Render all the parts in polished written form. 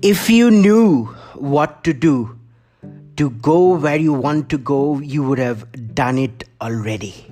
If you knew what to do to go where you want to go, you would have done it already.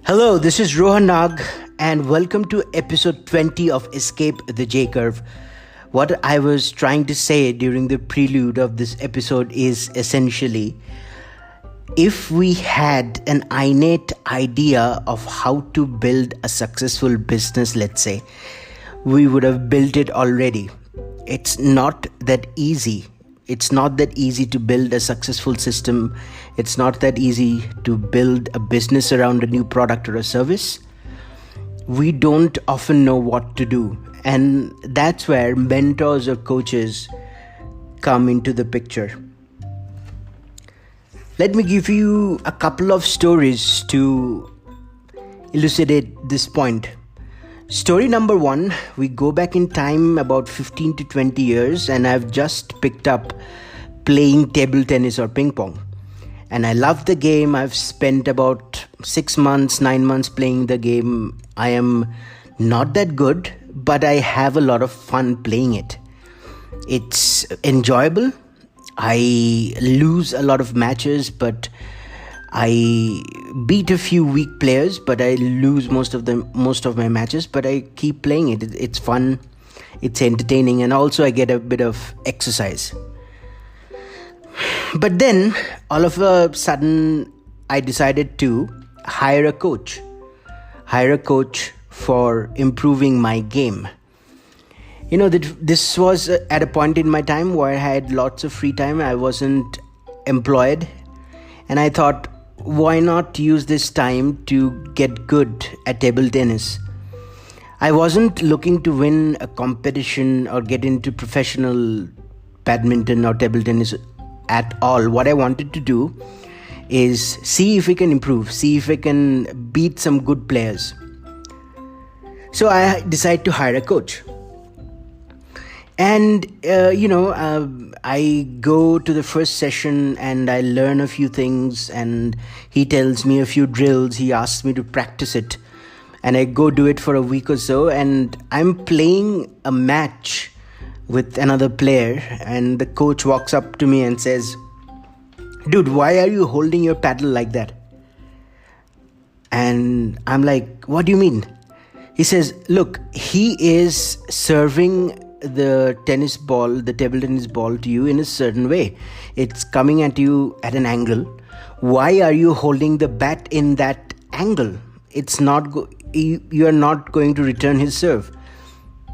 Hello, this is Rohan Nag and welcome to episode 20 of Escape the J-Curve. What I was trying to say during the prelude of this episode is essentially, if we had an innate idea of how to build a successful business, let's say, we would have built it already. It's not that easy. It's not that easy to build a successful system. It's not that easy to build a business around a new product or a service. We don't often know what to do. And that's where mentors or coaches come into the picture. Let me give you a couple of stories to elucidate this point. Story number 1, we go back in time about 15 to 20 years and I've just picked up playing table tennis or ping pong. And I love the game. I've spent about 6 months, 9 months playing the game. I am not that good, but I have a lot of fun playing it. It's enjoyable. I lose a lot of matches, but I beat a few weak players, but I lose most of my matches, but I keep playing it. It's fun, it's entertaining, and also I get a bit of exercise. But then, all of a sudden, I decided to hire a coach for improving my game. You know, this was at a point in my time where I had lots of free time. I wasn't employed, and I thought, why not use this time to get good at table tennis? I wasn't looking to win a competition or get into professional badminton or table tennis at all. What I wanted to do is see if we can improve, see if I can beat some good players. So I decided to hire a coach. And, I go to the first session and I learn a few things and he tells me a few drills. He asks me to practice it and I go do it for a week or so. And I'm playing a match with another player and the coach walks up to me and says, "Dude, why are you holding your paddle like that?" And I'm like, "What do you mean?" He says, "Look, he is serving the table tennis ball to you in a certain way. It's coming at you at an angle. Why are you holding the bat in that angle? You are not going to return his serve."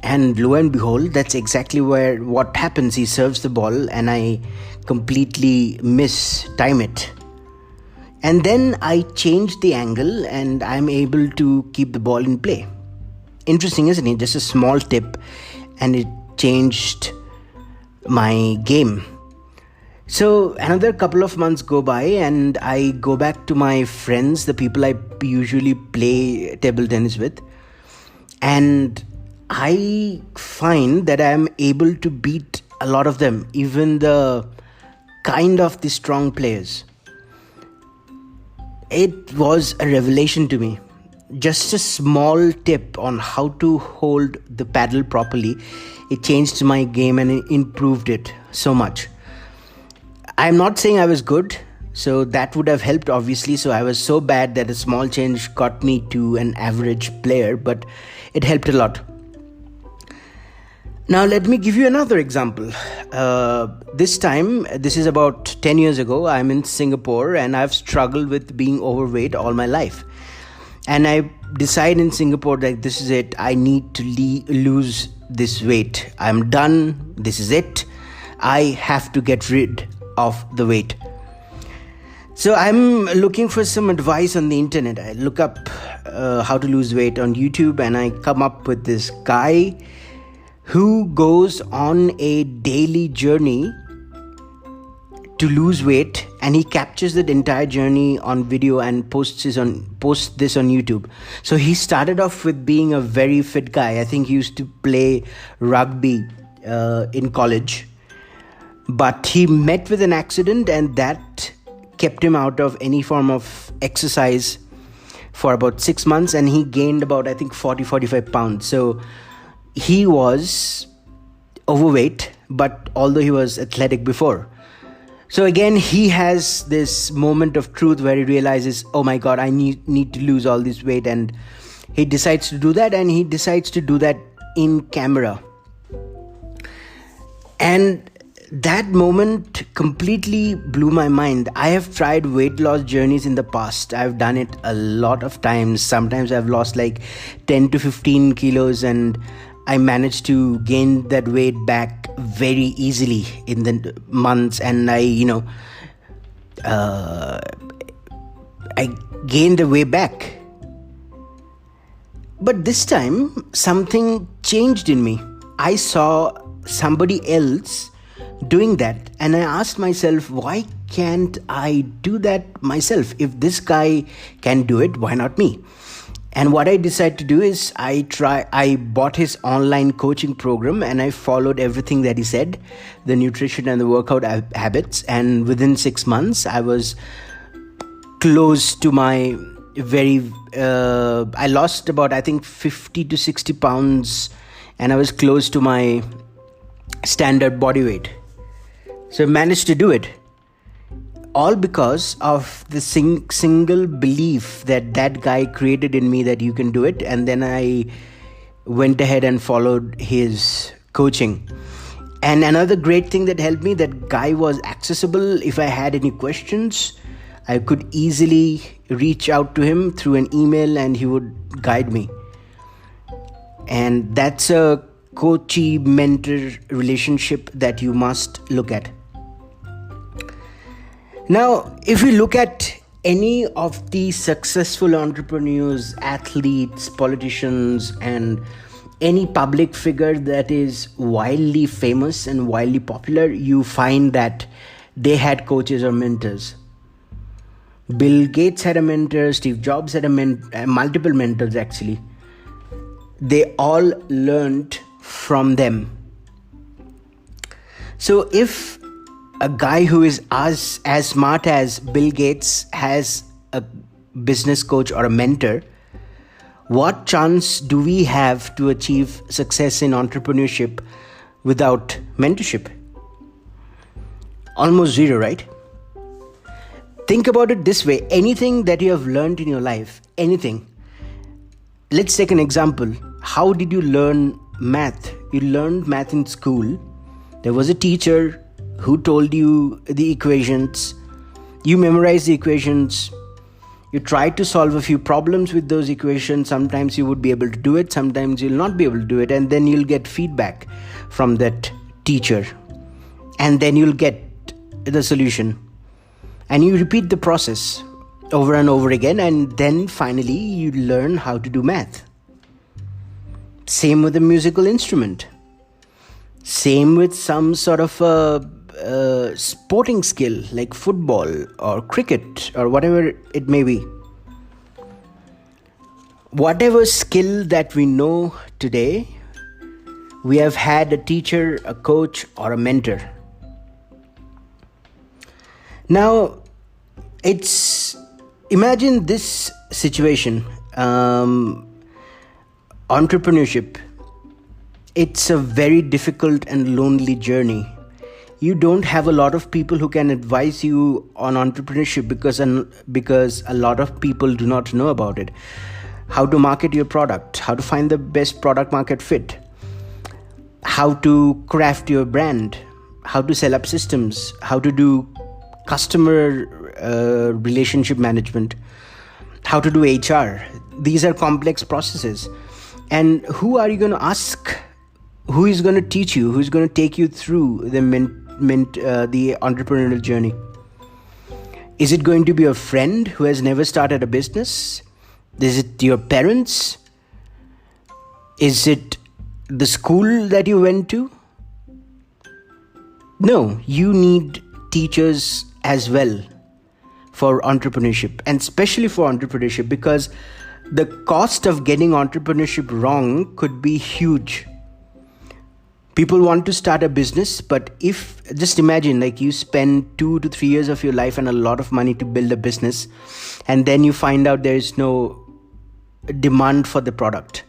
And lo and behold, that's exactly what happens. He serves the ball and I completely mistime it. And then I change the angle and I'm able to keep the ball in play. Interesting, isn't it? Just a small tip. And it changed my game. So another couple of months go by and I go back to my friends, the people I usually play table tennis with. And I find that I am able to beat a lot of them, even the strong players. It was a revelation to me. Just a small tip on how to hold the paddle properly. It changed my game and it improved it so much. I'm not saying I was good, so that would have helped obviously. So I was so bad that a small change got me to an average player, but it helped a lot. Now let me give you another example. This is about 10 years ago. I'm in Singapore and I've struggled with being overweight all my life. And I decide in Singapore that this is it. I need to lose this weight. I'm done. This is it. I have to get rid of the weight. So I'm looking for some advice on the internet. I look up how to lose weight on YouTube, and I come up with this guy who goes on a daily journey to lose weight, and he captures that entire journey on video and posts this on YouTube. So he started off with being a very fit guy. I think he used to play rugby in college, but he met with an accident, and that kept him out of any form of exercise for about 6 months, and he gained about, I think, 45 pounds. So he was overweight, but although he was athletic before. So again, he has this moment of truth where he realizes, oh my God, I need to lose all this weight. And he decides to do that, and he decides to do that in camera. And that moment completely blew my mind. I have tried weight loss journeys in the past. I've done it a lot of times. Sometimes I've lost like 10 to 15 kilos, and I managed to gain that weight back very easily in the months, and I gained the way back. But this time, something changed in me. I saw somebody else doing that, and I asked myself, why can't I do that myself? If this guy can do it, why not me? And what I decided to do is I bought his online coaching program, and I followed everything that he said, the nutrition and the workout habits. And within 6 months, I was close to my I lost about, I think, 50 to 60 pounds, and I was close to my standard body weight. So I managed to do it. All because of the single belief that guy created in me, that you can do it. And then I went ahead and followed his coaching. And another great thing that helped me, that guy was accessible. If I had any questions, I could easily reach out to him through an email, and he would guide me. And that's a coachee-mentor relationship that you must look at. Now, if we look at any of the successful entrepreneurs, athletes, politicians, and any public figure that is wildly famous and wildly popular, you find that they had coaches or mentors. Bill Gates had a mentor, Steve Jobs had multiple mentors actually. They all learned from them. So if a guy who is as smart as Bill Gates has a business coach or a mentor, what chance do we have to achieve success in entrepreneurship without mentorship? Almost zero, right? Think about it this way. Anything that you have learned in your life, anything. Let's take an example. How did you learn math? You learned math in school. There was a teacher who told you the equations. You memorized the equations. You tried to solve a few problems with those equations. Sometimes you would be able to do it. Sometimes you'll not be able to do it. And then you'll get feedback from that teacher. And then you'll get the solution. And you repeat the process over and over again. And then finally you learn how to do math. Same with a musical instrument. Same with some sort of a sporting skill like football or cricket or whatever it may be. Whatever skill that we know today, we have had a teacher, a coach, or a mentor. Now, imagine this situation. Entrepreneurship, it's a very difficult and lonely journey. You don't have a lot of people who can advise you on entrepreneurship because a lot of people do not know about it. How to market your product, how to find the best product market fit, how to craft your brand, how to set up systems, how to do customer relationship management, how to do HR. These are complex processes. And who are you going to ask? Who is going to teach you? Who is going to take you through the entrepreneurial journey? Is it going to be a friend who has never started a business? Is it your parents? Is it the school that you went to? No, you need teachers as well for entrepreneurship, and especially for entrepreneurship, because the cost of getting entrepreneurship wrong could be huge. People want to start a business, but if just imagine like you spend 2 to 3 years of your life and a lot of money to build a business, and then you find out there is no demand for the product.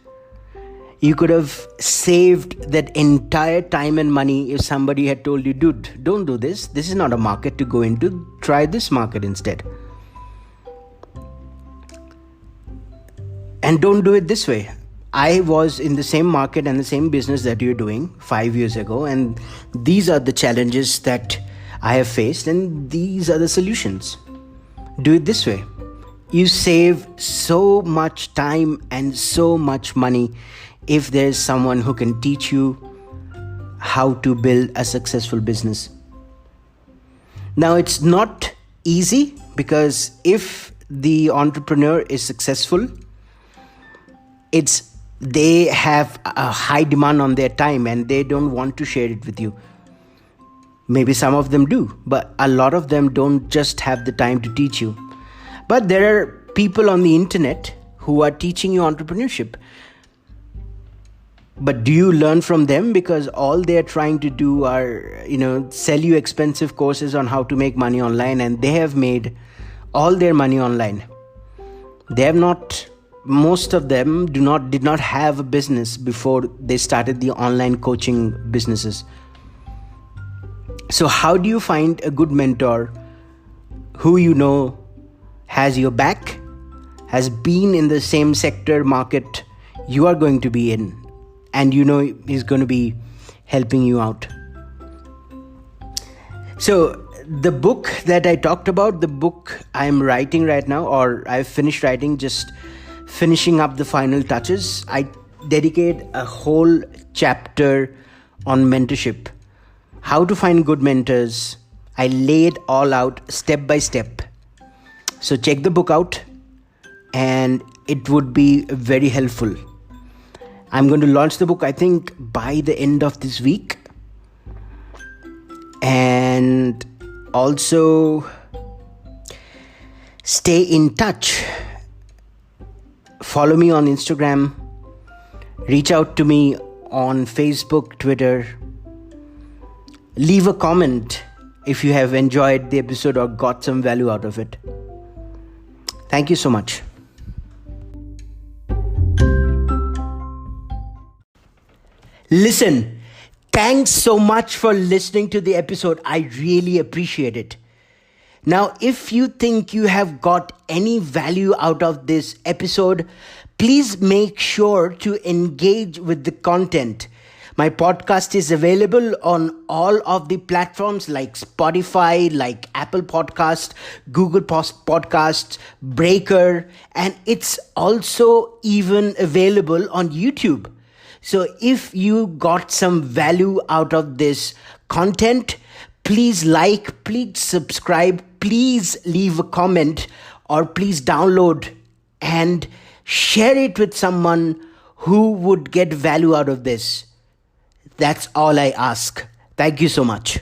You could have saved that entire time and money if somebody had told you, dude, don't do this. This is not a market to go into. Try this market instead. And don't do it this way. I was in the same market and the same business that you're doing 5 years ago, and these are the challenges that I have faced, and these are the solutions. Do it this way. You save so much time and so much money if there's someone who can teach you how to build a successful business. Now, it's not easy, because if the entrepreneur is successful, they have a high demand on their time and they don't want to share it with you. Maybe some of them do, but a lot of them don't just have the time to teach you. But there are people on the internet who are teaching you entrepreneurship. But do you learn from them? Because all they're trying to do are, sell you expensive courses on how to make money online, and they have made all their money online. Most of them did not have a business before they started the online coaching businesses. So how do you find a good mentor who has your back, has been in the same sector market you are going to be in, and is going to be helping you out? So the book that I talked about, the book I'm writing right now, or I've finished writing, just finishing up the final touches, I dedicate a whole chapter on mentorship. How to find good mentors. I lay it all out step by step. So check the book out, and it would be very helpful. I'm going to launch the book, I think, by the end of this week. And also stay in touch. Follow me on Instagram. Reach out to me on Facebook, Twitter. Leave a comment if you have enjoyed the episode or got some value out of it. Thank you so much. Listen, thanks so much for listening to the episode. I really appreciate it. Now, if you think you have got any value out of this episode, please make sure to engage with the content. My podcast is available on all of the platforms like Spotify, like Apple Podcast, Google Podcasts, Breaker, and it's also even available on YouTube. So if you got some value out of this content, please like, please subscribe, please leave a comment, or please download and share it with someone who would get value out of this. That's all I ask. Thank you so much.